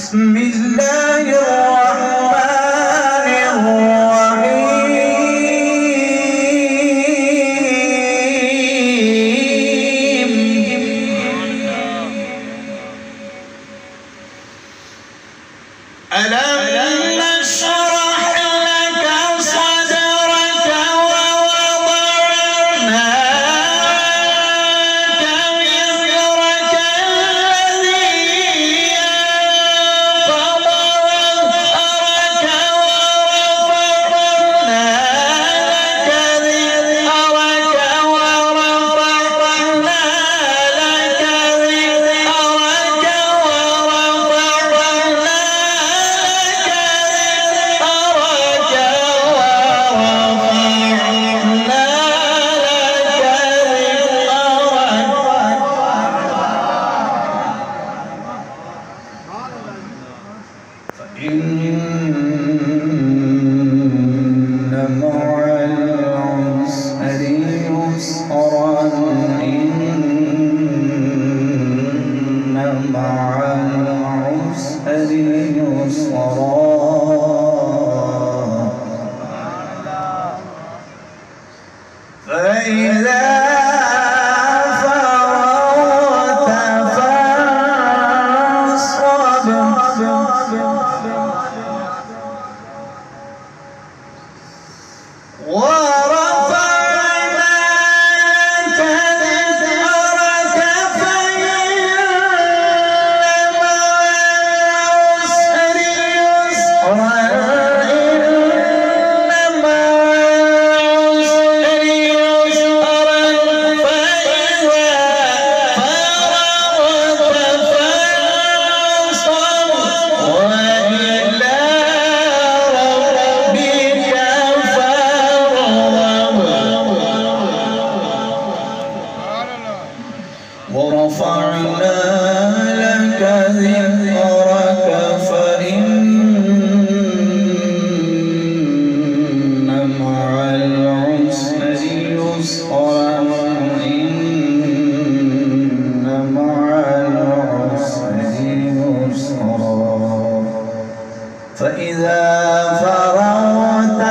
بسم الله الرحمن الرحيم ألم نشرح لك صدرك ووضعنا عنك وزرك الذي أنقض ظهرك ورفعنا لك ذكرك ورفعنا لك ذكرك ورفعنا إن مع العسر يسرا إن مع العسر يسرا فإذا فرغت فانصب ورفعنا لك ذكرك فإن مع العسر يسرا إن مع العسر يسرا فإذا فرغت فانصب وإلى ربك ورفعنا لك ذكرك فإن مع العسر يسرا إن مع العسر يسرا فإذا فرغت